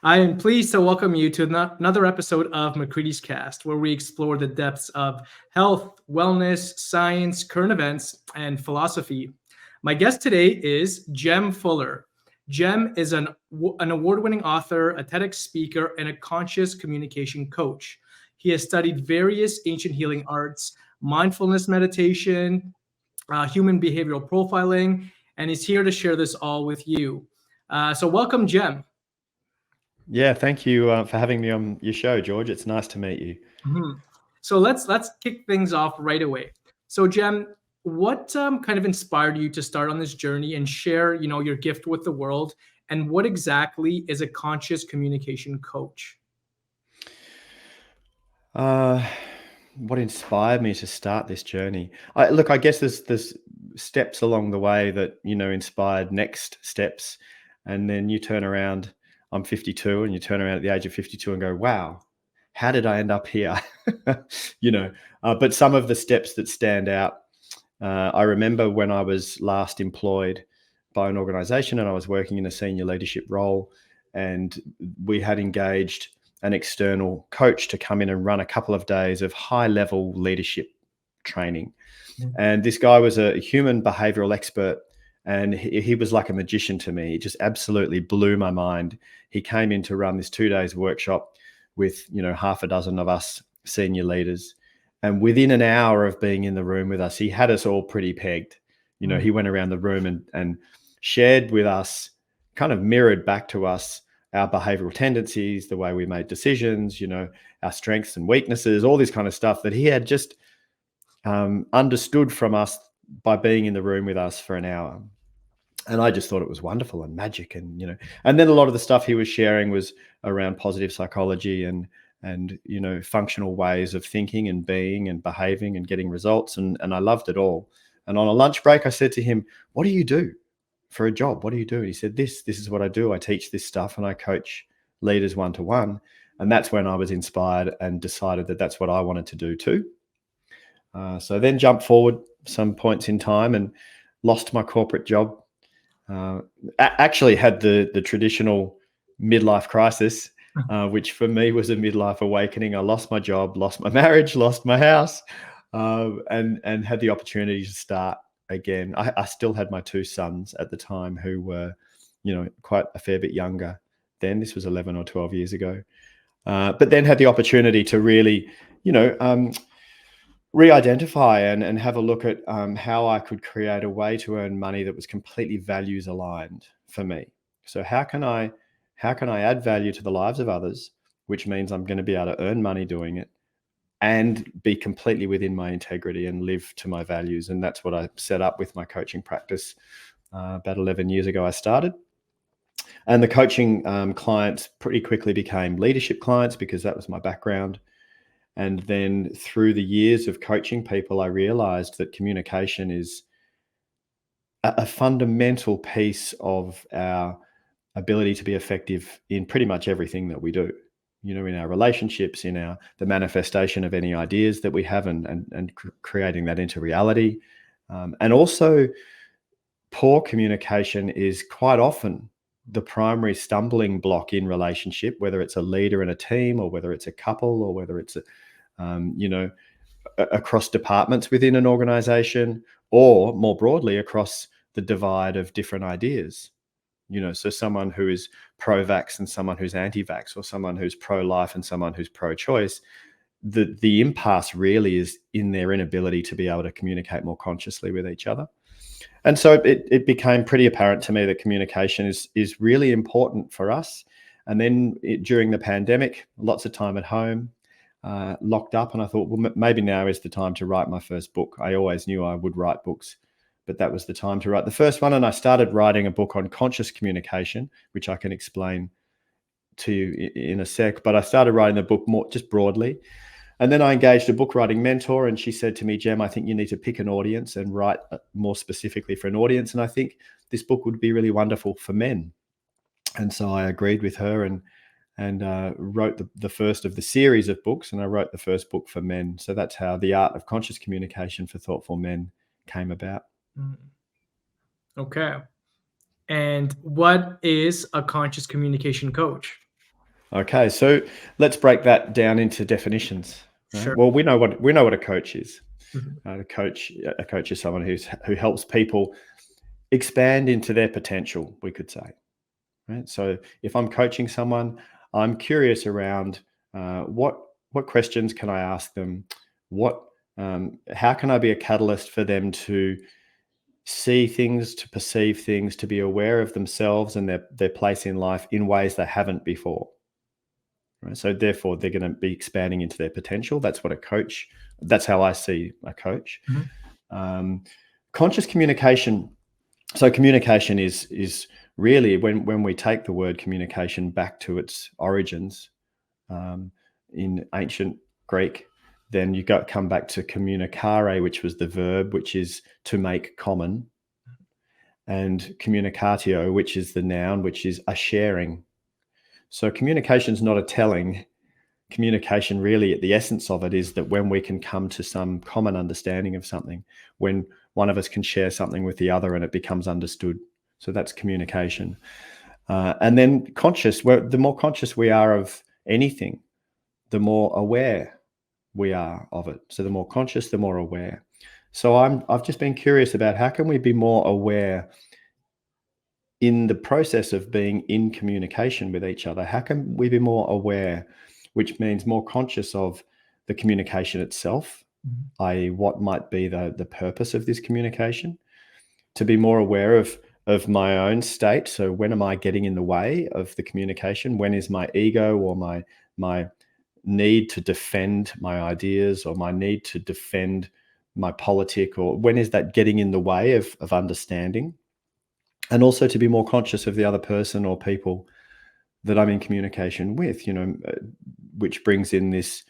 I am pleased to welcome you to another episode of McCready's Cast, where we explore the depths of health, wellness, science, current events, and philosophy. My guest today is Jem Fuller. Jem is an award winning author, a TEDx speaker, and a conscious communication coach. He has studied various ancient healing arts, mindfulness meditation, human behavioral profiling, and he's here to share this all with you. So, welcome, Jem. Yeah, thank you for having me on your show, George. It's nice to meet you. Mhm. So let's kick things off right away. So Jem, what kind of inspired you to start on this journey and share, your gift with the world? And what exactly is a conscious communication coach? Uh, what inspired me to start this journey? I guess there's steps along the way that inspired next steps, and then you turn around. I'm 52, and you turn around at the age of 52 and go, "Wow, how did I end up here?" you know. But some of the steps that stand out. I remember when I was last employed by an organization and I was working in a senior leadership role, and we had engaged an external coach to come in and run a couple of days of high level leadership training. And this guy was a human behavioral expert, and he was like a magician to me. He just absolutely blew my mind. He came in to run this 2 days workshop with, half a dozen of us senior leaders. And within an hour of being in the room with us, he had us all pretty pegged. He went around the room and shared with us, kind of mirrored back to us our behavioral tendencies, the way we made decisions, our strengths and weaknesses, all this kind of stuff that he had just understood from us by being in the room with us for an hour. And I just thought it was wonderful and magic. And then a lot of the stuff he was sharing was around positive psychology and functional ways of thinking and being and behaving and getting results. And I loved it all. And on a lunch break, I said to him, "What do you do for a job? What do you do?" And he said, this is what I do. I teach this stuff and I coach leaders one-to-one. And that's when I was inspired and decided that that's what I wanted to do too. So then jumped forward some points in time and lost my corporate job. Actually had the traditional midlife crisis, which for me was a midlife awakening. I lost my job, lost my marriage, lost my house, and had the opportunity to start again. I still had my two sons at the time who were, quite a fair bit younger then. This was 11 or 12 years ago. But then had the opportunity to really, re-identify and have a look at how I could create a way to earn money that was completely values aligned for me. So how can I add value to the lives of others, which means I'm going to be able to earn money doing it and be completely within my integrity and live to my values. And that's what I set up with my coaching practice. About 11 years ago, I started. And the coaching clients pretty quickly became leadership clients because that was my background. And then through the years of coaching people, I realized that communication is a fundamental piece of our ability to be effective in pretty much everything that we do. In our relationships, in the manifestation of any ideas that we have and creating that into reality. And also poor communication is quite often the primary stumbling block in relationship, whether it's a leader in a team or whether it's a couple or whether it's across departments within an organization or more broadly across the divide of different ideas. So someone who is pro-vax and someone who's anti-vax, or someone who's pro-life and someone who's pro-choice, the impasse really is in their inability to be able to communicate more consciously with each other. And so it became pretty apparent to me that communication is really important for us. And then during the pandemic, lots of time at home, locked up, and I thought, well, maybe now is the time to write my first book. I always knew I would write books, but that was the time to write the first one. And I started writing a book on conscious communication, which I can explain to you in a sec. But I started writing the book more just broadly. And then I engaged a book writing mentor, and she said to me, "Jem, I think you need to pick an audience and write more specifically for an audience. And I think this book would be really wonderful for men." And so I agreed with her and wrote the first of the series of books, and I wrote the first book for men. So that's how The Art of Conscious Communication for Thoughtful Men came about. Okay. And what is a conscious communication coach? Okay, so let's break that down into definitions. Right? Sure. Well, we know what a coach is. Mhm. A coach is someone who helps people expand into their potential, we could say. Right. So if I'm coaching someone, I'm curious around what questions can I ask them? What how can I be a catalyst for them to see things, to perceive things, to be aware of themselves and their place in life in ways they haven't before. Right? So therefore, they're going to be expanding into their potential. That's what a coach. That's how I see a coach. Mhm. Um, Conscious communication. So communication is really when we take the word communication back to its origins um, in ancient Greek, then you come back to communicare, which was the verb, which is to make common, and communicatio, which is the noun, which is a sharing. So communication is not a telling. Communication, really, at the essence of it, is that when we can come to some common understanding of something, when one of us can share something with the other and it becomes understood. So that's communication. And then conscious, the more conscious we are of anything, the more aware we are of it. So the more conscious, the more aware. So I've just been curious about how can we be more aware in the process of being in communication with each other. How can we be more aware, which means more conscious of the communication itself, Mhm. i.e., what might be the purpose of this communication, to be more aware of my own state. So when am I getting in the way of the communication? When is my ego or my need to defend my ideas or my need to defend my politic, or when is that getting in the way of understanding? And also to be more conscious of the other person or people that I'm in communication with, which brings in this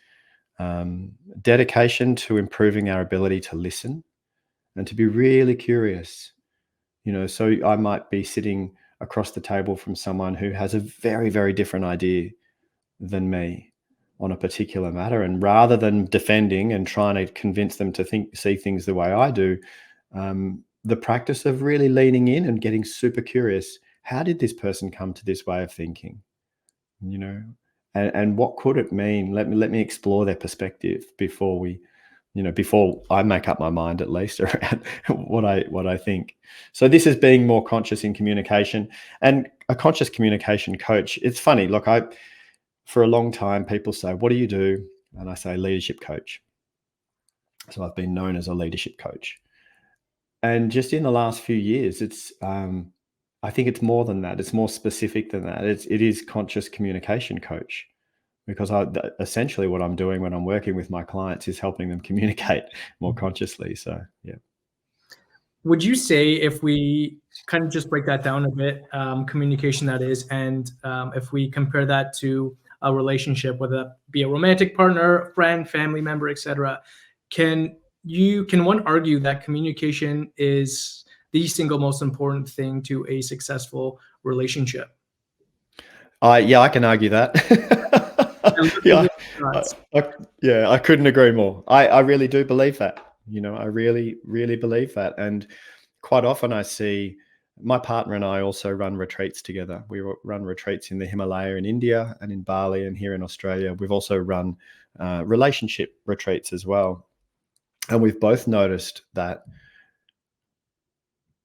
dedication to improving our ability to listen and to be really curious. So I might be sitting across the table from someone who has a very, very different idea than me on a particular matter. And rather than defending and trying to convince them to see things the way I do, the practice of really leaning in and getting super curious. How did this person come to this way of thinking? You know, and what could it mean? Let me explore their perspective before I make up my mind, at least, around what I think. So this is being more conscious in communication, and a conscious communication coach. It's funny. Look, for a long time, people say, "What do you do?" And I say, "Leadership coach." So I've been known as a leadership coach. And just in the last few years, I think it's more than that. It's more specific than that. It is conscious communication coach, because essentially what I'm doing when I'm working with my clients is helping them communicate more consciously. So yeah. Would you say, if we kind of just break that down a bit, communication that is, and if we compare that to a relationship, whether that be a romantic partner, friend, family member, etc., can one argue that communication is the single most important thing to a successful relationship? Yeah, I can argue that. And let me yeah, hear your I, thoughts. yeah, I couldn't agree more. I really do believe that. I really, really believe that. And quite often I see my partner and I also run retreats together. We run retreats in the Himalaya in India and in Bali and here in Australia. We've also run relationship retreats as well. And we've both noticed that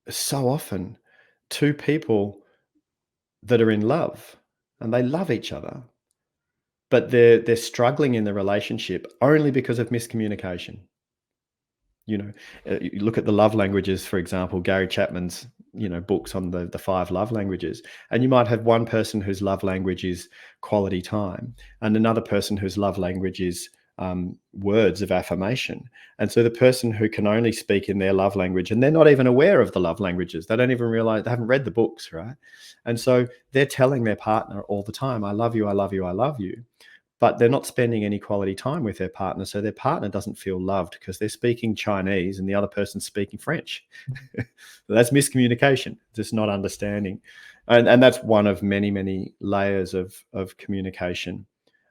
so often two people that are in love and they love each other, but they're struggling in the relationship only because of miscommunication. You know, you look at the love languages, for example, Gary Chapman's books on the five love languages, and you might have one person whose love language is quality time, and another person whose love language is words of affirmation. And so the person who can only speak in their love language, and they're not even aware of the love languages, they don't even realize, they haven't read the books, right? And so they're telling their partner all the time, "I love you, I love you, I love you." But they're not spending any quality time with their partner. So their partner doesn't feel loved because they're speaking Chinese and the other person's speaking French. That's miscommunication, just not understanding. And that's one of many, many layers of communication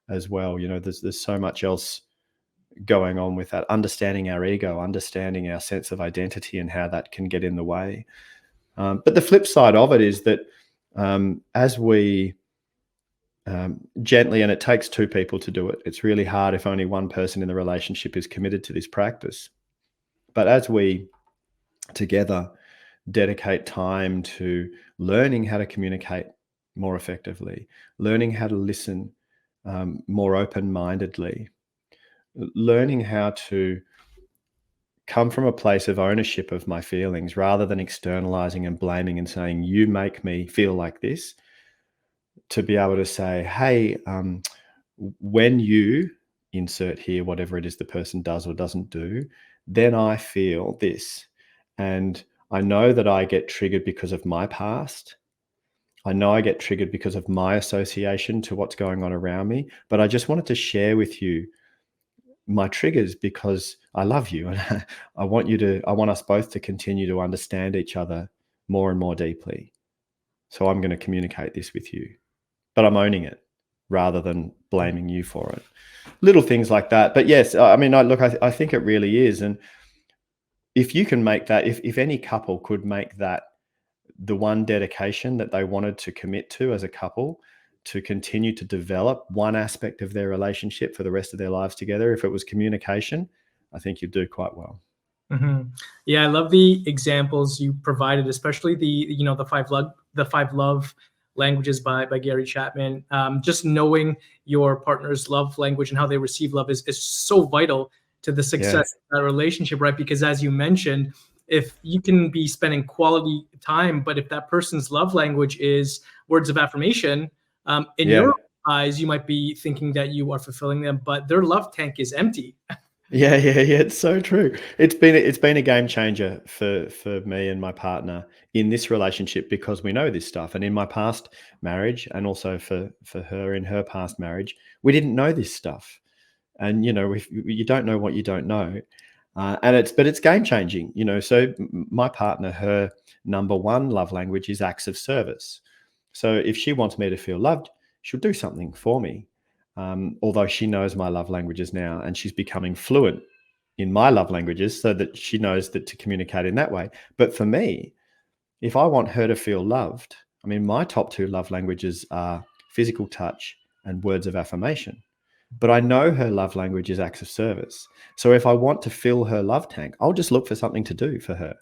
as well. There's so much else going on with that, understanding our ego, understanding our sense of identity and how that can get in the way. But the flip side of it is that as we gently, and it takes two people to do it. It's really hard if only one person in the relationship is committed to this practice. But as we together dedicate time to learning how to communicate more effectively, learning how to listen more open-mindedly, learning how to come from a place of ownership of my feelings rather than externalizing and blaming and saying, you make me feel like this, to be able to say, hey, when you insert here whatever it is the person does or doesn't do, then I feel this. And I know that I get triggered because of my past. I know I get triggered because of my association to what's going on around me, but I just wanted to share with you my triggers because I love you and I want us both to continue to understand each other more and more deeply. So I'm going to communicate this with you, but I'm owning it rather than blaming you for it. Little things like that. But yes, I mean, I think it really is. And if you can make that, if any couple could make that the one dedication that they wanted to commit to as a couple, to continue to develop one aspect of their relationship for the rest of their lives together, if it was communication, I think you'd do quite well. Mm-hmm. Yeah, I love the examples you provided, especially the five love languages by Gary Chapman. Just knowing your partner's love language and how they receive love is so vital to the Yeah. success of that relationship, right? Because as you mentioned, if you can be spending quality time, but if that person's love language is words of affirmation, in Yeah. your eyes, you might be thinking that you are fulfilling them, but their love tank is empty. Yeah, yeah, yeah. It's so true. It's been a game changer for me and my partner in this relationship because we know this stuff. And in my past marriage, and also for her in her past marriage, we didn't know this stuff. And if you don't know what you don't know, but it's game changing. So my partner, her number one love language is acts of service. So if she wants me to feel loved, she'll do something for me. Although she knows my love languages now and she's becoming fluent in my love languages so that she knows that to communicate in that way. But for me, if I want her to feel loved, I mean, my top two love languages are physical touch and words of affirmation. But I know her love language is acts of service. So if I want to fill her love tank, I'll just look for something to do for her.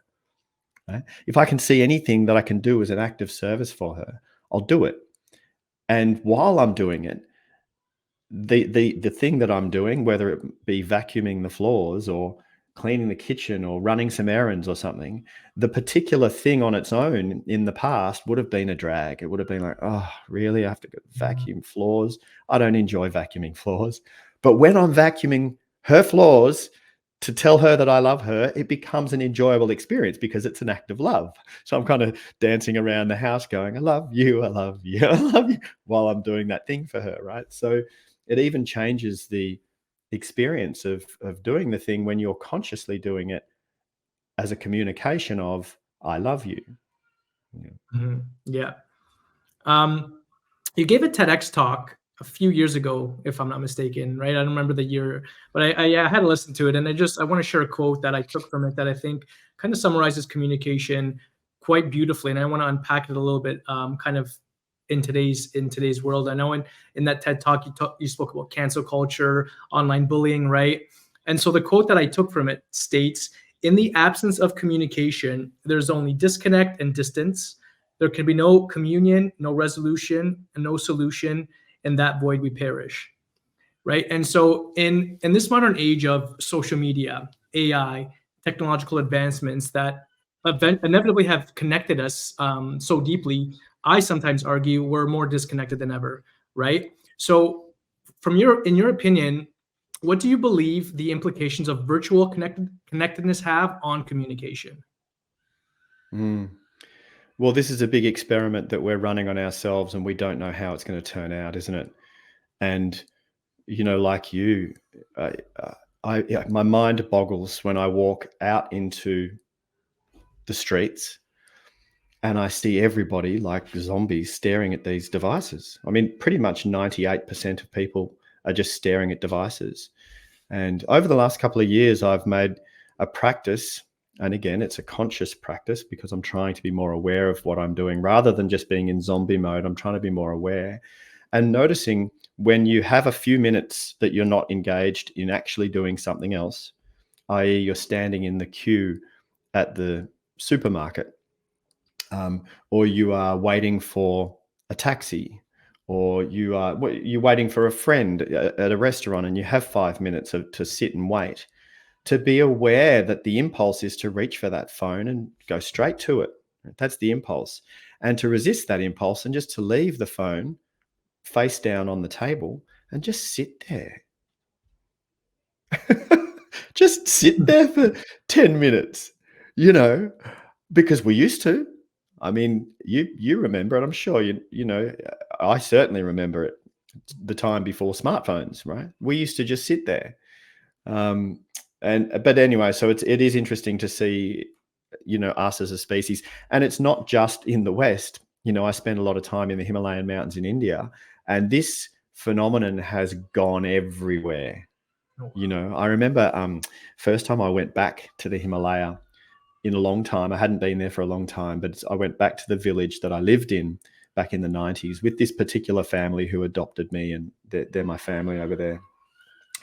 Right? If I can see anything that I can do as an act of service for her, I'll do it. And while I'm doing it, the thing that I'm doing, whether it be vacuuming the floors or cleaning the kitchen or running some errands or something, the particular thing on its own in the past would have been a drag. It would have been like, oh, really? I have to go vacuum floors. I don't enjoy vacuuming floors. But when I'm vacuuming her floors to tell her that I love her, it becomes an enjoyable experience because it's an act of love. So I'm kind of dancing around the house going, I love you, I love you, I love you, while I'm doing that thing for her, right? So it even changes the experience of doing the thing when you're consciously doing it as a communication of I love you. Yeah. Mhm. Yeah. You gave a TEDx talk a few years ago, if I'm not mistaken, right? I don't remember the year, but I had to listen to it, and I want to share a quote that I took from it that I think kind of summarizes communication quite beautifully, and I want to unpack it a little bit, kind of in today's world. I know in that TED talk you spoke about cancel culture, online bullying, right? And so the quote that I took from it states, "In the absence of communication, there's only disconnect and distance. There can be no communion, no resolution, and no solution. In that void, we perish." Right. And so, in this modern age of social media, AI, technological advancements that inevitably have connected us so deeply, I sometimes argue we're more disconnected than ever. Right. So, in your opinion, what do you believe the implications of virtual connectedness have on communication? Mm. Well, this is a big experiment that we're running on ourselves, and we don't know how it's going to turn out, isn't it? And like you, I, my mind boggles when I walk out into the streets and I see everybody like zombies staring at these devices. I mean, pretty much 98% of people are just staring at devices. And over the last couple of years, I've made a practice. And again, it's a conscious practice because I'm trying to be more aware of what I'm doing rather than just being in zombie mode. I'm trying to be more aware. and noticing when you have a few minutes that you're not engaged in actually doing something else, i.e., you're standing in the queue at the supermarket, or you are waiting for a taxi, or you're waiting for a friend at a restaurant, and you have 5 minutes to sit and wait. To be aware that the impulse is to reach for that phone and go straight to it. That's the impulse. And to resist that impulse and just to leave the phone face down on the table and just sit there. Just sit there for 10 minutes, you know, because we used to. I mean, you remember it, I'm sure I certainly remember it, the time before smartphones, right? We used to just sit there. Um, but anyway, so it is interesting to see, us as a species. And it's not just in the West. I spent a lot of time in the Himalayan mountains in India, and this phenomenon has gone everywhere. Oh, I remember first time I went back to the Himalaya in a long time. I hadn't been there for a long time, but I went back to the village that I lived in back in the 90s with this particular family who adopted me, and they're my family over there.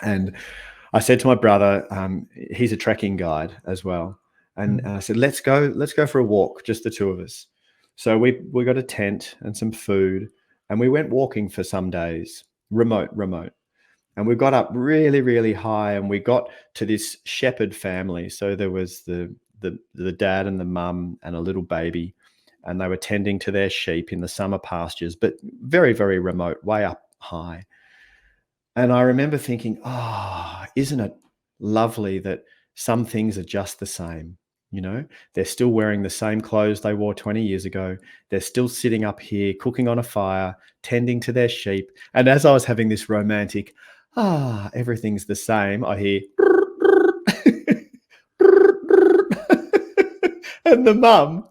And I said to my brother, he's a trekking guide as well, and I said, let's go for a walk, just the two of us. So we got a tent and some food, and we went walking for some days, remote. And we got up really, really high, and we got to this shepherd family. So there was the dad and the mum and a little baby, and they were tending to their sheep in the summer pastures, but very, very remote, way up high. And I remember thinking, isn't it lovely that some things are just the same? They're still wearing the same clothes they wore 20 years ago. They're still sitting up here, cooking on a fire, tending to their sheep. And as I was having this romantic, everything's the same, I hear, and the mum,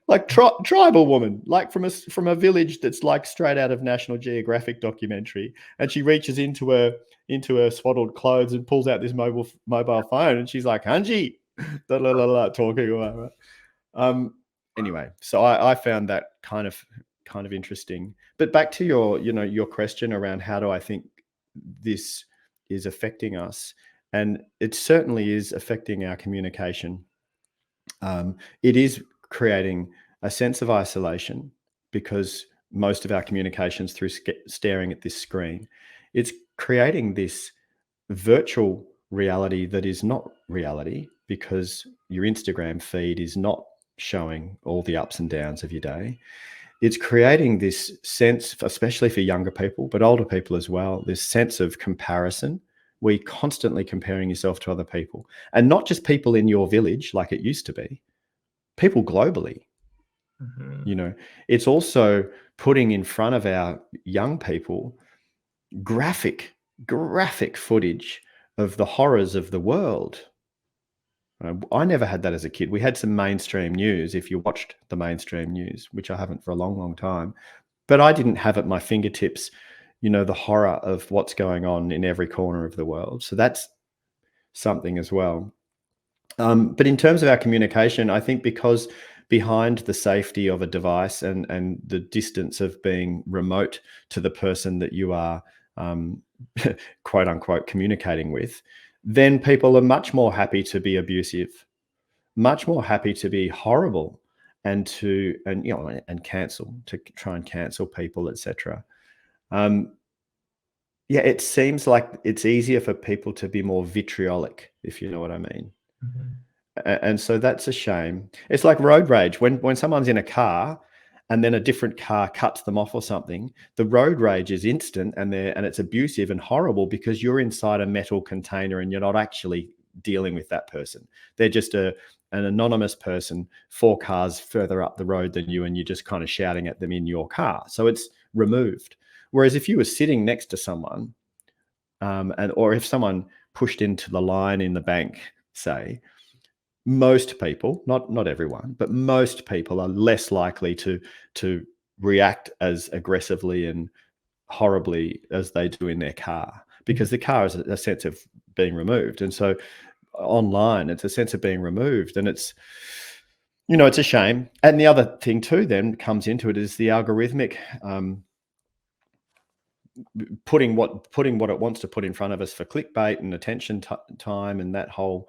like tribal woman, like from a village that's like straight out of National Geographic documentary, and she reaches into her swaddled clothes and pulls out this mobile phone, and she's like, "Hanji," talking away. Right? Anyway, so I found that kind of interesting. But back to your question around how do I think this is affecting us, and it certainly is affecting our communication. It is creating a sense of isolation because most of our communications through staring at this screen. It's creating this virtual reality that is not reality because your Instagram feed is not showing all the ups and downs of your day. It's creating this sense, especially for younger people, but older people as well, this sense of comparison. We're constantly comparing yourself to other people, and not just people in your village like it used to be, people globally. It's also putting in front of our young people graphic footage of the horrors of the world. I never had that as a kid. We had some mainstream news, if you watched the mainstream news, which I haven't for a long, long time. But I didn't have at my fingertips, the horror of what's going on in every corner of the world. So that's something as well. But in terms of our communication, I think because behind the safety of a device and the distance of being remote to the person that you are quote unquote communicating with, then people are much more happy to be abusive, much more happy to be horrible, and cancel, to try and cancel people, etc. It seems like it's easier for people to be more vitriolic, if you know what I mean. And so that's a shame. It's like road rage. When someone's in a car and then a different car cuts them off or something, the road rage is instant, and it's abusive and horrible because you're inside a metal container and you're not actually dealing with that person. They're just an anonymous person 4 cars further up the road than you, and you're just kind of shouting at them in your car. So it's removed. Whereas if you were sitting next to someone, or if someone pushed into the line in the bank, say, most people, not everyone, but most people are less likely to react as aggressively and horribly as they do in their car, because the car is a sense of being removed. And so online, it's a sense of being removed, and it's a shame. And the other thing too then comes into it is the algorithmic putting what it wants to put in front of us for clickbait and attention time and that whole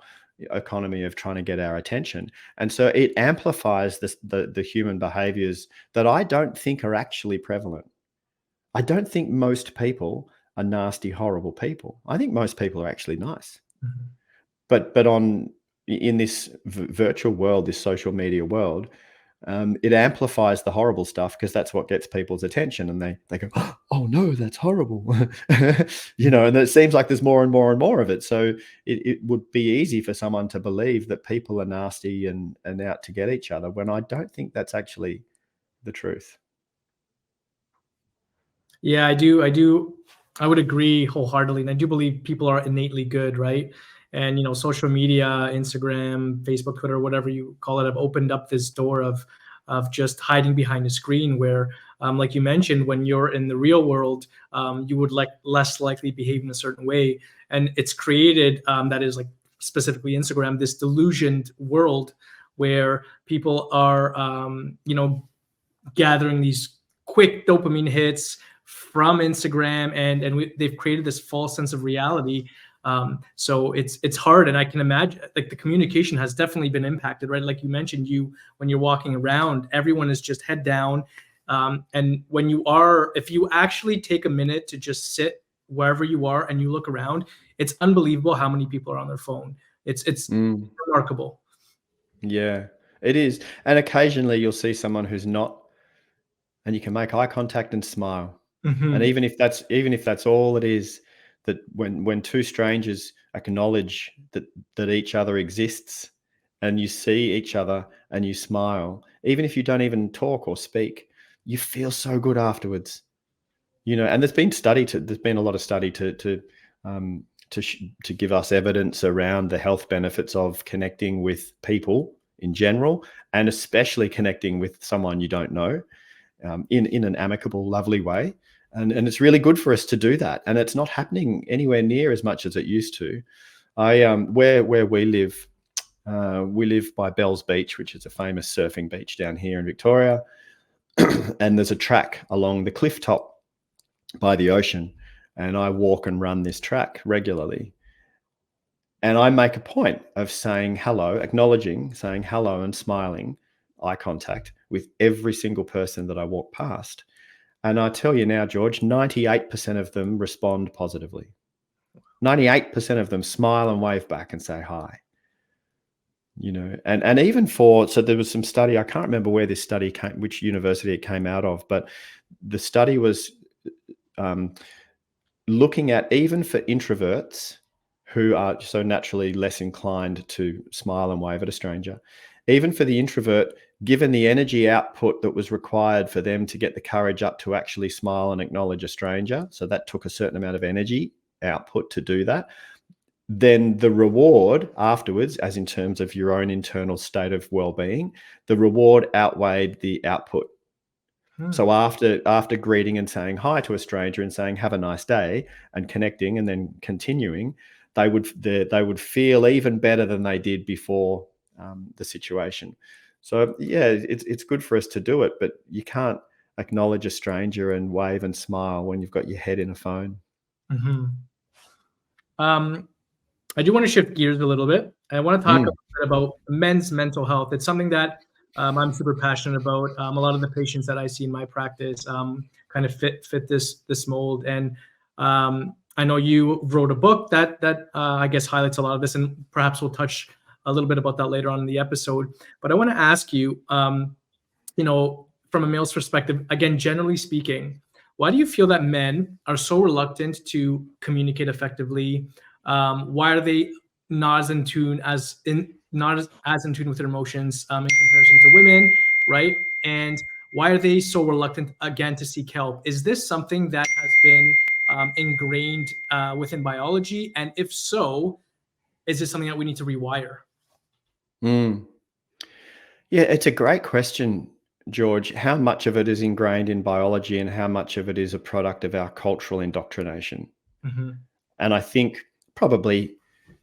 economy of trying to get our attention. And so it amplifies the human behaviors that I don't think are actually prevalent. I don't think most people are nasty, horrible people. I think most people are actually nice. Mhm. But in this virtual world, this social media world, it amplifies the horrible stuff because that's what gets people's attention, and they go, oh no, that's horrible. And it seems like there's more and more and more of it. So it would be easy for someone to believe that people are nasty and out to get each other, when I don't think that's actually the truth. Yeah, I would agree wholeheartedly, and I do believe people are innately good, right? And social media, Instagram, Facebook, Twitter, whatever you call it, have opened up this door of just hiding behind a screen, where, like you mentioned, when you're in the real world, you would less likely behave in a certain way, and it's created, that is, like, specifically Instagram, this delusioned world where people are, gathering these quick dopamine hits from Instagram, and they've created this false sense of reality. So it's hard, and I can imagine, like, the communication has definitely been impacted, right? Like you mentioned, when you're walking around, everyone is just head down, and if you actually take a minute to just sit wherever you are and you look around, it's unbelievable how many people are on their phone. It's remarkable. Yeah, it is. And occasionally you'll see someone who's not, and you can make eye contact and smile. And Hmm. even if that's all it is, that when two strangers acknowledge that each other exists, and you see each other and you smile, even if you don't even talk or speak, you feel so good afterwards. And there's been a lot of study um, to give us evidence around the health benefits of connecting with people in general, and especially connecting with someone you don't know, in an amicable, lovely way. And it's really good for us to do that. And it's not happening anywhere near as much as it used to. Where we live by Bells Beach, which is a famous surfing beach down here in Victoria. And there's a track along the cliff top by the ocean. And I walk and run this track regularly. And I make a point of saying hello, acknowledging, saying hello and smiling, eye contact with every single person that I walk past. And I tell you now, George, 98% of them respond positively. 98% of them smile and wave back and say hi. And even so there was some study, I can't remember where this study came, which university it came out of, but the study was looking at, even for introverts who are so naturally less inclined to smile and wave at a stranger, even for the introvert, given the energy output that was required for them to get the courage up to actually smile and acknowledge a stranger, so that took a certain amount of energy output to do that, then the reward afterwards, as in terms of your own internal state of well-being, the reward outweighed the output. So after greeting and saying hi to a stranger and saying have a nice day and connecting and then continuing, they would feel even better than they did before the situation. So yeah, it's good for us to do it, but you can't acknowledge a stranger and wave and smile when you've got your head in a phone. Hmm. I do want to shift gears a little bit. I want to talk a Mm. bit about men's mental health. It's something that, I'm super passionate about. A lot of the patients that I see in my practice, kind of fit this mold. And I know you wrote a book that I guess highlights a lot of this, and perhaps we'll touch a little bit about that later on in the episode. But I want to ask you, from a male's perspective, again, generally speaking, why do you feel that men are so reluctant to communicate effectively? Why are they not as in tune with their emotions, in comparison to women, right? And why are they so reluctant, again, to seek help? Is this something that has been, ingrained, within biology? And if so, is this something that we need to rewire? Mm. Yeah, it's a great question, George. How much of it is ingrained in biology and how much of it is a product of our cultural indoctrination? Hmm. And I think probably,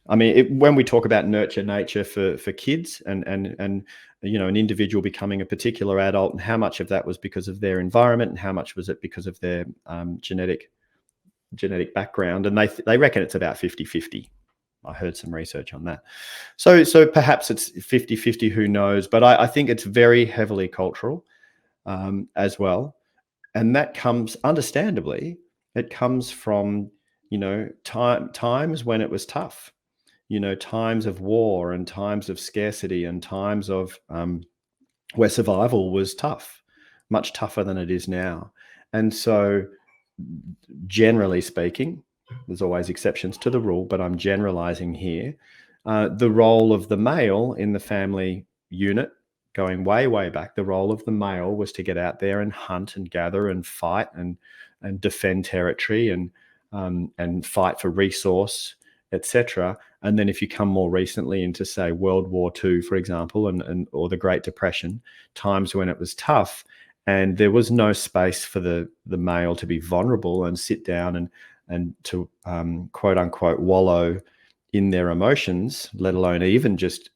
I mean, when we talk about nurture nature for kids and an individual becoming a particular adult, and how much of that was because of their environment and how much was it because of their genetic genetic background, and they reckon it's about 50-50. I heard some research on that. So perhaps it's 50-50, who knows? But I think it's very heavily cultural as well. And that comes, understandably, it comes from, times when it was tough, times of war and times of scarcity and times of where survival was tough, much tougher than it is now. And so, generally speaking, there's always exceptions to the rule, but I'm generalizing here. The role of the male in the family unit, going way, way back, the role of the male was to get out there and hunt and gather and fight and defend territory and fight for resource, etc. And then if you come more recently into, say, World War II, for example, or the Great Depression, times when it was tough and there was no space for the male to be vulnerable and sit down and to quote unquote wallow in their emotions, let alone even just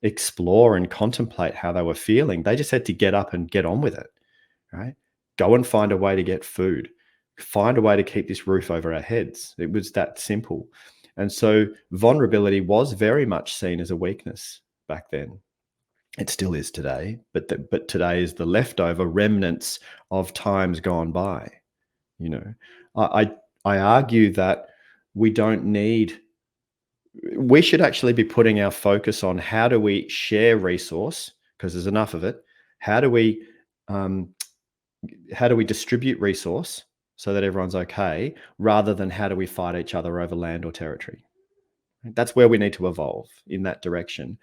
explore and contemplate how they were feeling. They just had to get up and get on with it, right? Go and find a way to get food, find a way to keep this roof over our heads. It was that simple. And so vulnerability was very much seen as a weakness back then. It still is today, but today is the leftover remnants of times gone by. I argue that we should actually be putting our focus on how do we share resource, because there's enough of it. How do we distribute resource so that everyone's okay, rather than how do we fight each other over land or territory? That's where we need to evolve, in that direction.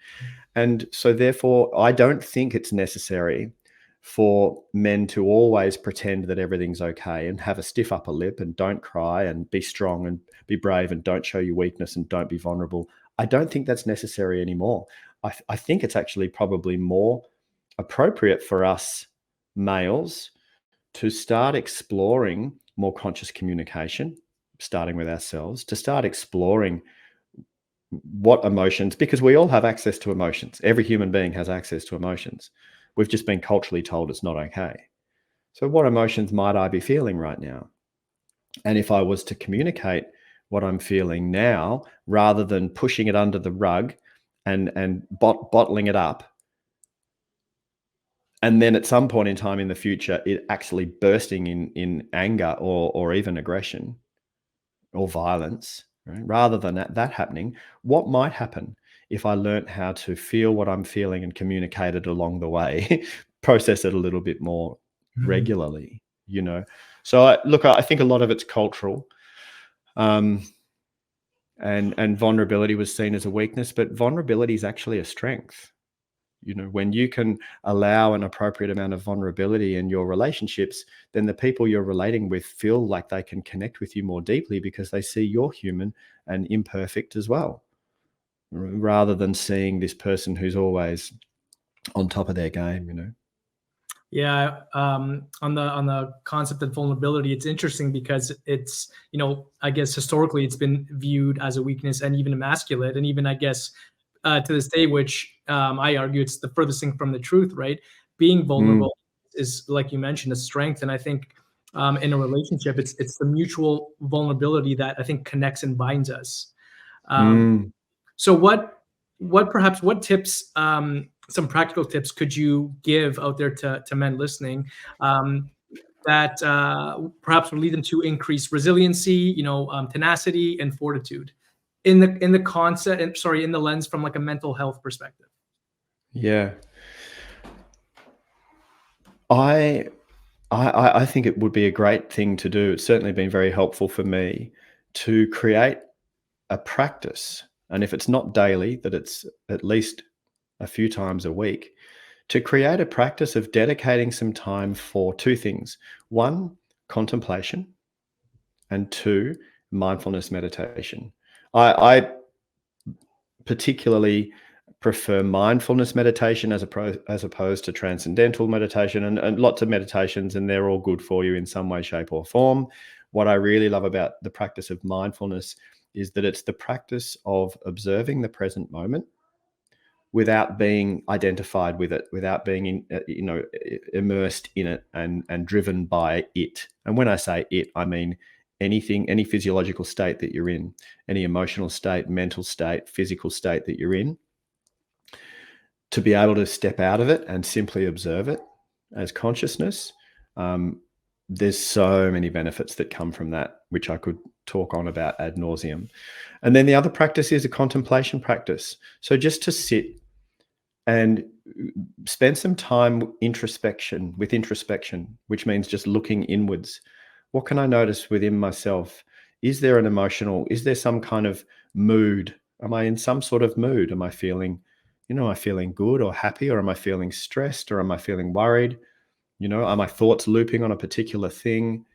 And so therefore, I don't think it's necessary for men to always pretend that everything's okay and have a stiff upper lip and don't cry and be strong and be brave and don't show your weakness and don't be vulnerable. I don't think that's necessary anymore. I think it's actually probably more appropriate for us males to start exploring more conscious communication, starting with ourselves, to start exploring what emotions, because we all have access to emotions. Every human being has access to emotions. We've just been culturally told it's not okay. So what emotions might I be feeling right now? And if I was to communicate what I'm feeling now, rather than pushing it under the rug and bottling it up, and then at some point in time in the future, it actually bursting in anger or even aggression or violence, right? Rather than that happening, what might happen if I learned how to feel what I'm feeling and communicate it along the way, process it a little bit more regularly, So I think a lot of it's cultural, and vulnerability was seen as a weakness, but vulnerability is actually a strength. When you can allow an appropriate amount of vulnerability in your relationships, then the people you're relating with feel like they can connect with you more deeply because they see you're human and imperfect as well, rather than seeing this person who's always on top of their game. Yeah, on the concept of vulnerability, it's interesting because it's, I guess historically it's been viewed as a weakness and even emasculate, and even I guess to this day, which I argue it's the furthest thing from the truth, right? Being vulnerable is, like you mentioned, a strength, and I think in a relationship, it's the mutual vulnerability that I think connects and binds us. So what tips, some practical tips could you give out there to men listening that perhaps would lead them to increase resiliency, tenacity and fortitude in the concept, in the lens from like a mental health perspective? Yeah. I think it would be a great thing to do. It's certainly been very helpful for me to create a practice. And if it's not daily, that it's at least a few times a week, to create a practice of dedicating some time for two things. One, contemplation, and two, mindfulness meditation. I particularly prefer mindfulness meditation as opposed to transcendental meditation, and lots of meditations, and they're all good for you in some way, shape, or form. What I really love about the practice of mindfulness is that it's the practice of observing the present moment without being identified with it, without being immersed in it and driven by it. And when I say it, I mean anything, any physiological state that you're in, any emotional state, mental state, physical state that you're in, to be able to step out of it and simply observe it as consciousness. There's so many benefits that come from that, which I could talk on about ad nauseum. And then the other practice is a contemplation practice. So just to sit and spend some time with introspection, which means just looking inwards. What can I notice within myself? Is there some kind of mood? Am I in some sort of mood? Am I feeling good or happy, or am I feeling stressed, or am I feeling worried? Are my thoughts looping on a particular thing,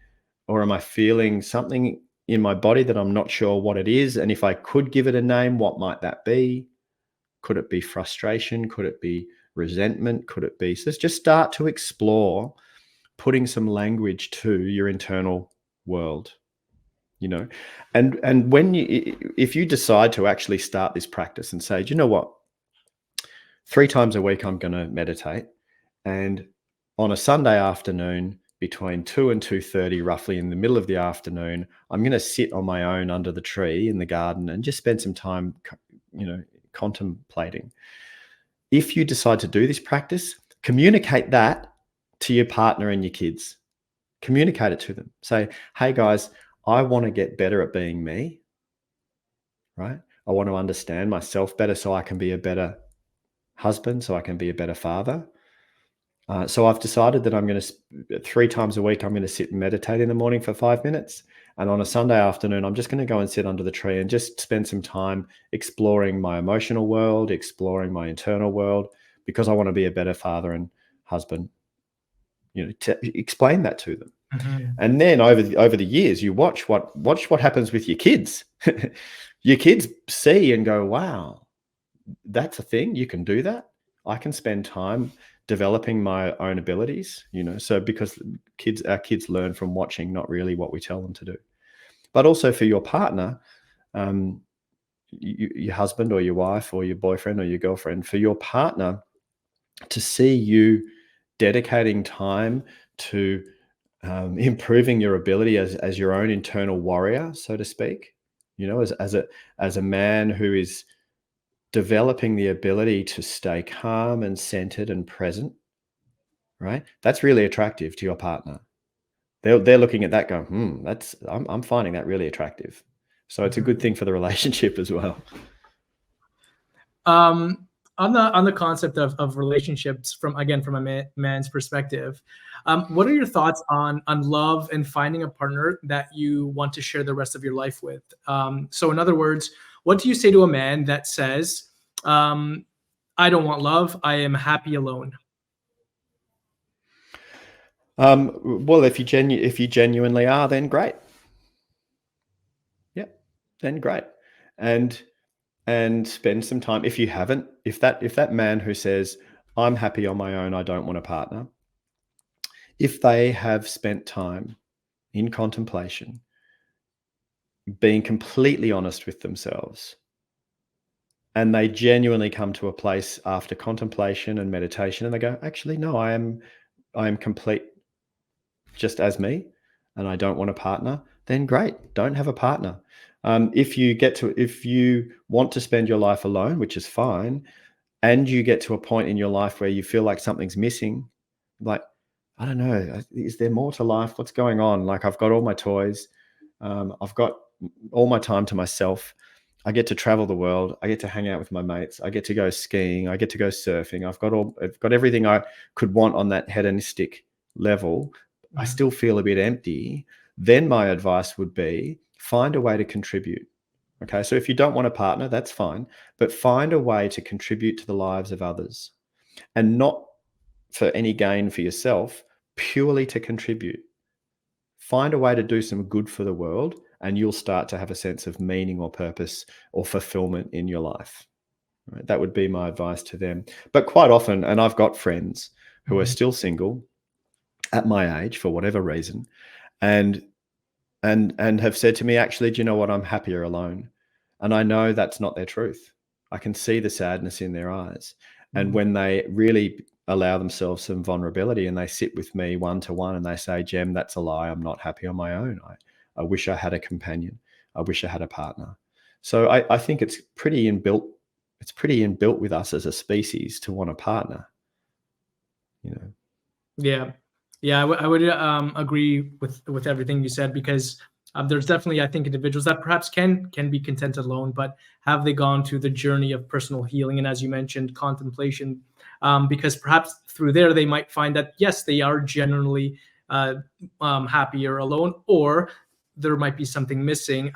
or am I feeling something in my body that I'm not sure what it is? And if I could give it a name, what might that be? Could it be frustration? Could it be resentment? Could it be? So just start to explore putting some language to your internal world, and if you decide to actually start this practice and say, do you know what? 3 times a week, I'm going to meditate. And on a Sunday afternoon between 2 and 2:30, roughly in the middle of the afternoon, I'm going to sit on my own under the tree in the garden and just spend some time, contemplating. If you decide to do this practice, communicate that to your partner and your kids. Communicate it to them. Say, hey guys, I want to get better at being me, right? I want to understand myself better so I can be a better husband, so I can be a better father. So I've decided that I'm going to, 3 times a week, I'm going to sit and meditate in the morning for 5 minutes. And on a Sunday afternoon, I'm just going to go and sit under the tree and just spend some time exploring my emotional world, exploring my internal world, because I want to be a better father and husband. To explain that to them. Mm-hmm. And then over the years, you watch what happens with your kids. Your kids see and go, wow, that's a thing. You can do that. I can spend time developing my own abilities, so because our kids learn from watching, not really what we tell them to do. But also for your partner, your husband or your wife or your boyfriend or your girlfriend, for your partner to see you dedicating time to improving your ability as your own internal warrior, so to speak, as a man who is developing the ability to stay calm and centered and present, right? That's really attractive to your partner. They're looking at that going, I'm finding that really attractive. So it's a good thing for the relationship as well. On the concept of relationships from a man's perspective, what are your thoughts on love and finding a partner that you want to share the rest of your life with? So in other words, what do you say to a man that says, I don't want love, I am happy alone? Well, if you genuinely are, then great. Yeah, then great. And spend some time. If you haven't, if that man who says, I'm happy on my own, I don't want a partner, if they have spent time in contemplation, being completely honest with themselves, and they genuinely come to a place after contemplation and meditation, and they go, actually, no, I am complete just as me, and I don't want a partner, then great, don't have a partner. If you want to spend your life alone, which is fine, and you get to a point in your life where you feel like something's missing, like, I don't know, is there more to life? What's going on? Like, I've got all my toys, I've got all my time to myself. I get to travel the world. I get to hang out with my mates. I get to go skiing. I get to go surfing. I've got everything I could want on that hedonistic level. I still feel a bit empty. Then my advice would be, find a way to contribute. Okay, so if you don't want a partner, that's fine, but find a way to contribute to the lives of others, and not for any gain for yourself, purely to contribute. Find a way to do some good for the world, and you'll start to have a sense of meaning or purpose or fulfillment in your life. Right? That would be my advice to them. But quite often, and I've got friends who are still single at my age for whatever reason, and have said to me, actually, do you know what? I'm happier alone. And I know that's not their truth. I can see the sadness in their eyes. And when they really allow themselves some vulnerability and they sit with me one-to-one and they say, Jem, that's a lie. I'm not happy on my own. I wish I had a companion. I wish I had a partner. So I think it's pretty inbuilt. It's pretty inbuilt with us as a species to want a partner. Yeah, yeah, I would agree with everything you said, because there's definitely, I think, individuals that perhaps can be content alone, but have they gone through the journey of personal healing and, as you mentioned, contemplation, because perhaps through there they might find that yes, they are generally happier alone, or there might be something missing,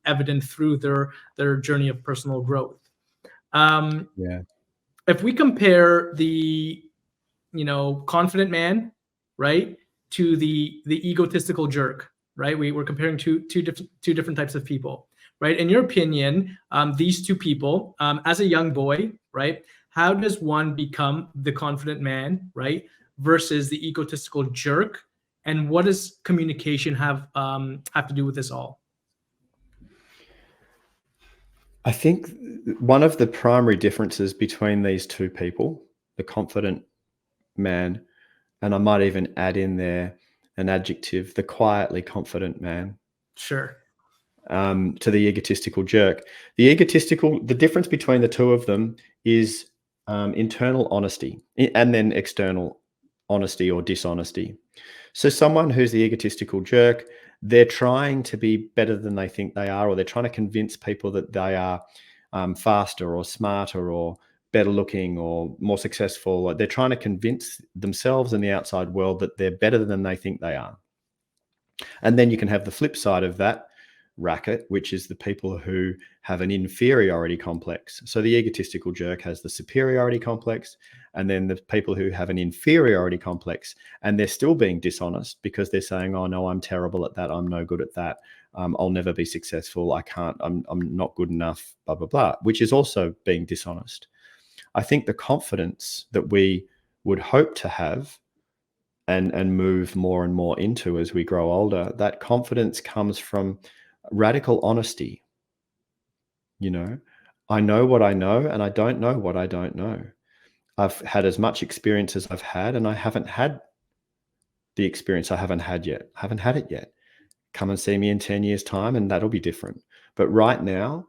evident through their journey of personal growth. Yeah. If we compare the confident man, right, to the egotistical jerk, right? We're comparing two different types of people, right? In your opinion, these two people, as a young boy, right, how does one become the confident man, right, versus the egotistical jerk, and what does communication have to do with this all? I think one of the primary differences between these two people, the confident man, and I might even add in there an adjective, the quietly confident man, Sure. to the egotistical jerk. The difference between the two of them is internal honesty and then external honesty or dishonesty. So someone who's the egotistical jerk, they're trying to be better than they think they are, or they're trying to convince people that they are faster or smarter or better looking or more successful. They're trying to convince themselves and the outside world that they're better than they think they are. And then you can have the flip side of that racket, which is the people who have an inferiority complex. So the egotistical jerk has the superiority complex, and then the people who have an inferiority complex, and they're still being dishonest because they're saying, oh no, I'm terrible at that, I'm no good at that, I'll never be successful, I can't, I'm not good enough, blah blah blah, which is also being dishonest. I think the confidence that we would hope to have and move more and more into as we grow older, that confidence comes from radical honesty. I know what I know, and I don't know what I don't know. I've had as much experience as I've had, and I haven't had the experience I haven't had yet. I haven't had it yet. Come and see me in 10 years' time, and that'll be different. But right now,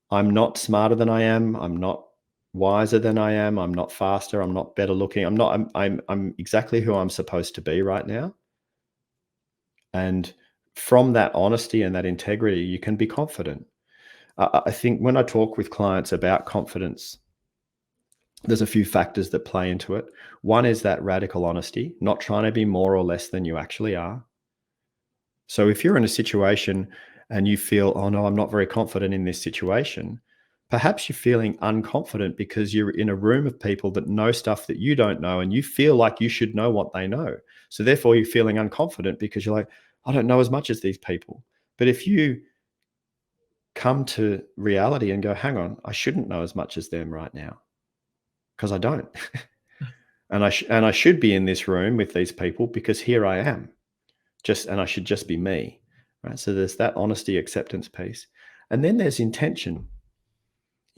I'm not smarter than I am. I'm not wiser than I am. I'm not faster. I'm not better looking. I'm exactly who I'm supposed to be right now. And from that honesty and that integrity, you can be confident. I think when I talk with clients about confidence, there's a few factors that play into it. One is that radical honesty, not trying to be more or less than you actually are. So if you're in a situation and you feel, oh no, I'm not very confident in this situation, perhaps you're feeling unconfident because you're in a room of people that know stuff that you don't know, and you feel like you should know what they know. So therefore you're feeling unconfident because you're like, I don't know as much as these people. But if you come to reality and go, hang on, I shouldn't know as much as them right now because I don't. and I should be in this room with these people because here I am. And I should just be me. Right? So there's that honesty, acceptance piece. And then there's intention.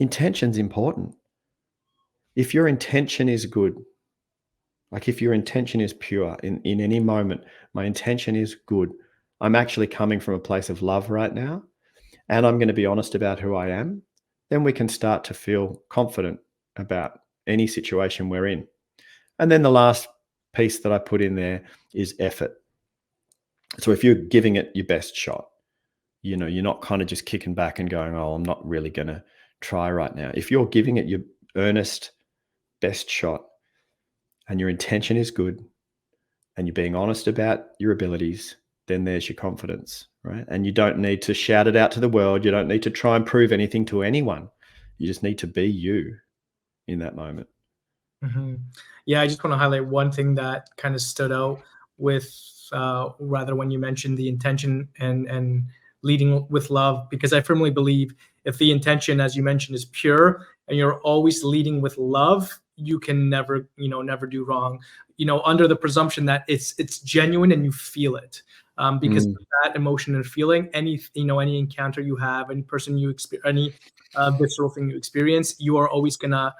Intention's important. If your intention is good, like if your intention is pure in any moment, my intention is good. I'm actually coming from a place of love right now, and I'm going to be honest about who I am, then we can start to feel confident about any situation we're in. And then the last piece that I put in there is effort. So if you're giving it your best shot, you're not kind of just kicking back and going, oh, I'm not really going to try right now. If you're giving it your earnest best shot and your intention is good and you're being honest about your abilities, then there's your confidence, right? And you don't need to shout it out to the world. You don't need to try and prove anything to anyone. You just need to be you in that moment. Mm-hmm. Yeah, I just want to highlight one thing that kind of stood out with rather when you mentioned the intention and leading with love, because I firmly believe if the intention, as you mentioned, is pure and you're always leading with love, you can never do wrong. Under the presumption that it's genuine and you feel it, because that emotion and feeling, any encounter you have, any person you experience, any visceral thing you experience, you are always gonna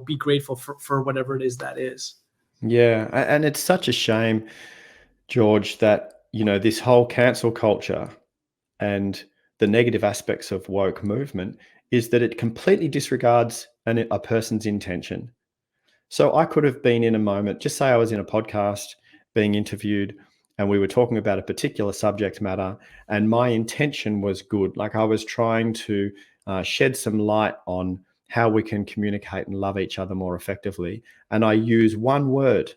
be grateful for whatever it is that is. Yeah, and it's such a shame, George, that this whole cancel culture and the negative aspects of woke movement is that it completely disregards a person's intention. So I could have been in a moment, just say I was in a podcast being interviewed and we were talking about a particular subject matter, and my intention was good. Like I was trying to shed some light on how we can communicate and love each other more effectively. And I use one word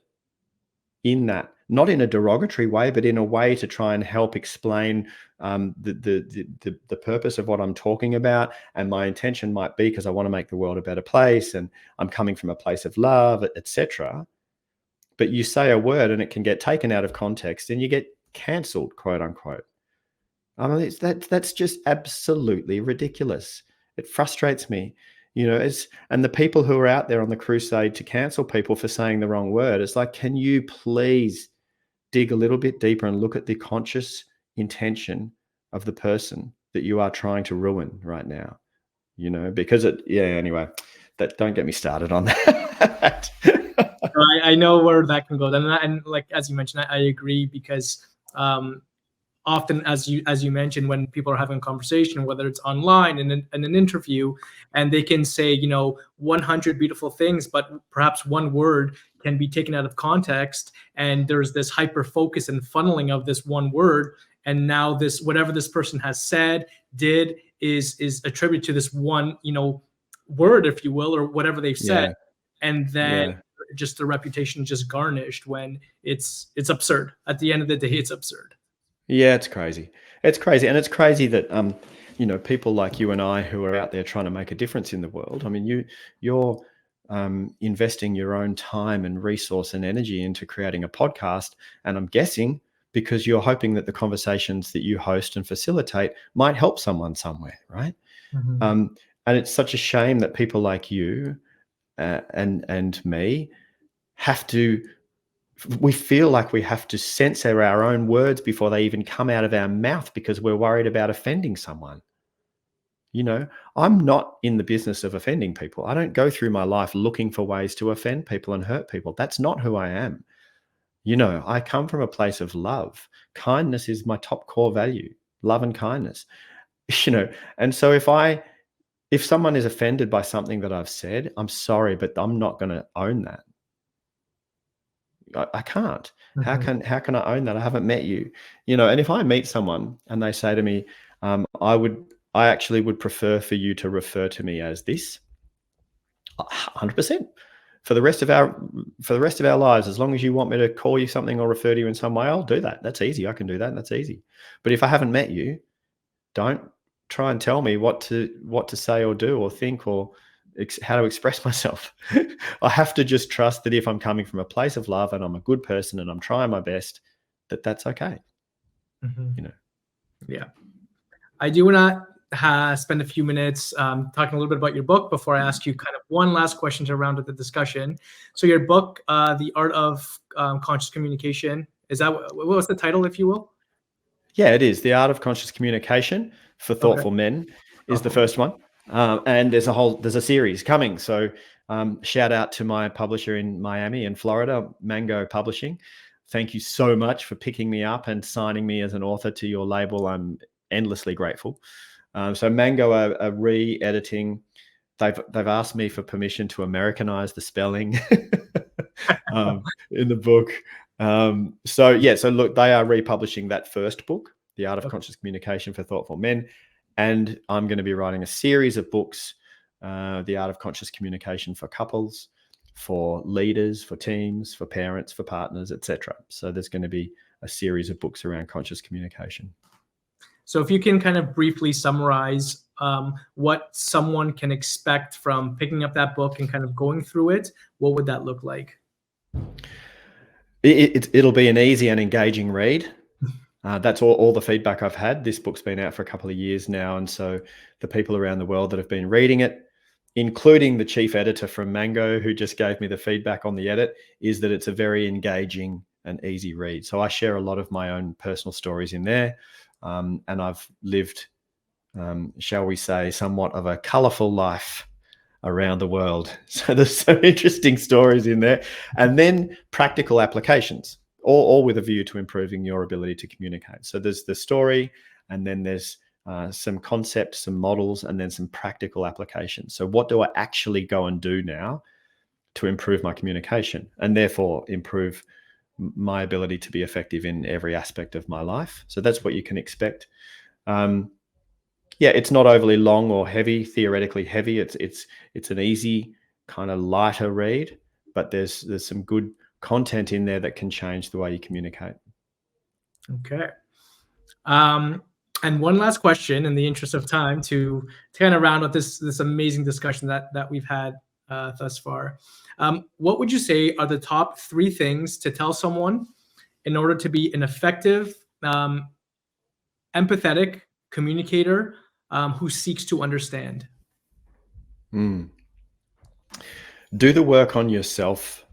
in that, not in a derogatory way, but in a way to try and help explain the purpose of what I'm talking about. And my intention might be because I want to make the world a better place, and I'm coming from a place of love, etc. But you say a word and it can get taken out of context and you get cancelled, quote unquote. I mean, that's just absolutely ridiculous. It frustrates me, and the people who are out there on the crusade to cancel people for saying the wrong word, it's like, can you please dig a little bit deeper and look at the conscious intention of the person that you are trying to ruin right now? Because anyway, don't get me started on that. I know where that can go. And like, as you mentioned, I agree, because often, as you mentioned, when people are having a conversation, whether it's online in an interview, and they can say 100 beautiful things, but perhaps one word can be taken out of context, and there's this hyper focus and funneling of this one word, and now this, whatever this person has said, did, is attributed to this one word, if you will, or whatever they've said, and then just the reputation just garnished, when it's absurd. At the end of the day, it's absurd. Yeah, it's crazy. It's crazy. And it's crazy that, people like you and I who are out there trying to make a difference in the world. I mean, you're investing your own time and resource and energy into creating a podcast. And I'm guessing because you're hoping that the conversations that you host and facilitate might help someone somewhere, right? Mm-hmm. And it's such a shame that people like you and me we feel like we have to censor our own words before they even come out of our mouth because we're worried about offending someone. I'm not in the business of offending people. I don't go through my life looking for ways to offend people and hurt people. That's not who I am. I come from a place of love. Kindness is my top core value, love and kindness. And so if someone is offended by something that I've said, I'm sorry, but I'm not going to own that. I can't. Mm-hmm. How can I own that? I haven't met you, and if I meet someone and they say to me, I actually would prefer for you to refer to me as this, 100%. For the rest of our lives, as long as you want me to call you something or refer to you in some way, I'll do that. That's easy. I can do that. That's easy. But if I haven't met you, don't try and tell me what to say or do or think or how to express myself. I have to just trust that if I'm coming from a place of love and I'm a good person and I'm trying my best, that's okay. Mm-hmm. Yeah. I do want to spend a few minutes talking a little bit about your book before I ask you kind of one last question to round up the discussion. So your book, The Art of Conscious Communication, what was the title, if you will? Yeah, it is. The Art of Conscious Communication for Thoughtful Men is the first one. And there's a series coming. So shout out to my publisher in Miami and Florida, Mango Publishing. Thank you so much for picking me up and signing me as an author to your label. I'm endlessly grateful. So Mango are re-editing. They've asked me for permission to Americanize the spelling in the book. So look, they are republishing that first book, The Art of Conscious Communication for Thoughtful Men. And I'm going to be writing a series of books, The Art of Conscious Communication for couples, for leaders, for teams, for parents, for partners, etc. So there's going to be a series of books around conscious communication. So if you can kind of briefly summarize what someone can expect from picking up that book and kind of going through it, what would that look like? It'll be an easy and engaging read. That's all the feedback I've had. This book's been out for a couple of years now. And so the people around the world that have been reading it, including the chief editor from Mango, who just gave me the feedback on the edit, is that it's a very engaging and easy read. So I share a lot of my own personal stories in there. And I've lived, shall we say, somewhat of a colorful life around the world. So there's some interesting stories in there. And then practical applications. all with a view to improving your ability to communicate. So there's the story, and then there's some concepts, some models, and then some practical applications. So what do I actually go and do now to improve my communication, and therefore improve my ability to be effective in every aspect of my life? So that's what you can expect. Yeah, it's not overly long or heavy, theoretically heavy. It's an easy, kind of lighter read, but there's some good content in there that can change the way you communicate. Okay. And one last question, in the interest of time, to kind of round up this amazing discussion that we've had thus far. What would you say are the top 3 things to tell someone in order to be an effective, empathetic communicator who seeks to understand? Do the work on yourself,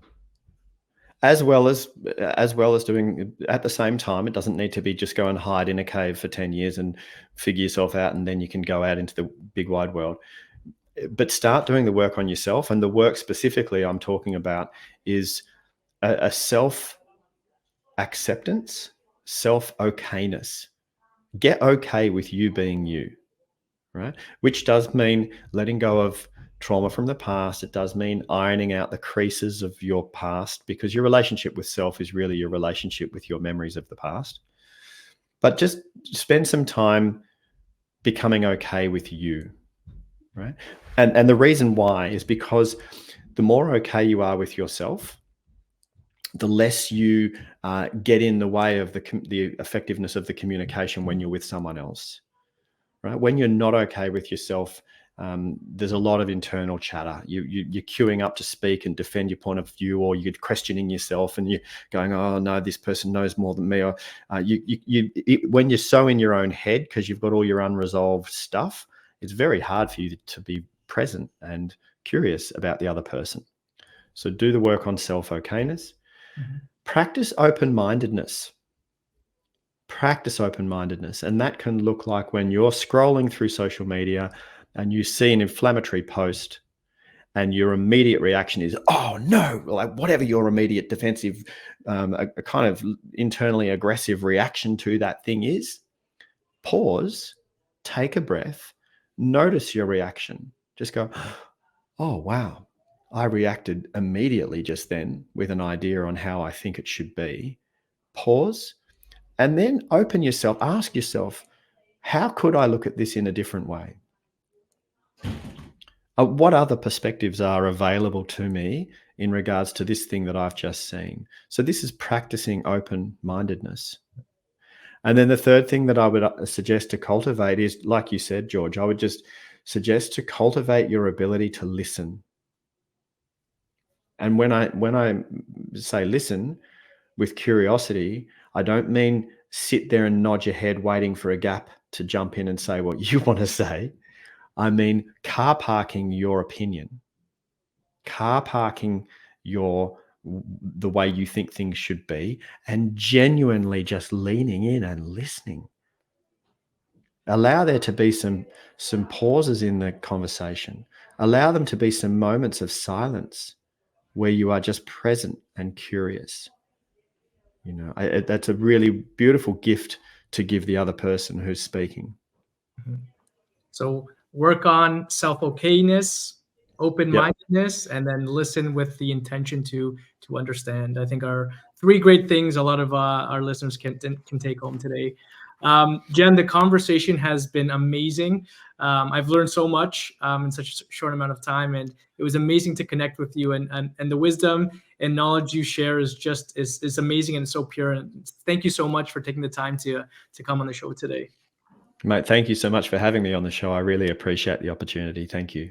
as well as doing at the same time. It doesn't need to be just go and hide in a cave for 10 years and figure yourself out, and then you can go out into the big wide world. But start doing the work on yourself. And the work specifically I'm talking about is a self-acceptance, self-okayness. Get okay with you being you, right? Which does mean letting go of trauma from the past. It does mean ironing out the creases of your past, because your relationship with self is really your relationship with your memories of the past. But just spend some time becoming okay with you, right? And the reason why is because the more okay you are with yourself, the less you get in the way of the effectiveness of the communication when you're with someone else, right? When you're not okay with yourself, there's a lot of internal chatter. You're queuing up to speak and defend your point of view, or you're questioning yourself and you're going, oh no, this person knows more than me. Or when you're so in your own head because you've got all your unresolved stuff, it's very hard for you to be present and curious about the other person. So do the work on self-okayness. Practice open-mindedness. Practice open-mindedness. And that can look like when you're scrolling through social media and you see an inflammatory post and your immediate reaction is, oh no, like whatever your immediate defensive, a kind of internally aggressive reaction to that thing is, pause, take a breath, notice your reaction. Just go, oh, wow, I reacted immediately just then with an idea on how I think it should be. Pause, and then open yourself, ask yourself, how could I look at this in a different way? What other perspectives are available to me in regards to this thing that I've just seen? So this is practicing open-mindedness. And then the third thing that I would suggest to cultivate is, like you said, George, I would just suggest to cultivate your ability to listen. And when I say listen with curiosity, I don't mean sit there and nod your head waiting for a gap to jump in and say what you want to say. I mean car parking your opinion, car parking the way you think things should be, and genuinely just leaning in and listening. Allow there to be some pauses in the conversation. Allow them to be some moments of silence where you are just present and curious. You know, that's a really beautiful gift to give the other person who's speaking. So work on self-okayness, open-mindedness, and then listen with the intention to understand. I think are 3 great things a lot of our listeners can take home today. Jen, the conversation has been amazing. I've learned so much in such a short amount of time, and it was amazing to connect with you. And the wisdom and knowledge you share is just is amazing and so pure. And thank you so much for taking the time to come on the show today. Mate, thank you so much for having me on the show. I really appreciate the opportunity. Thank you.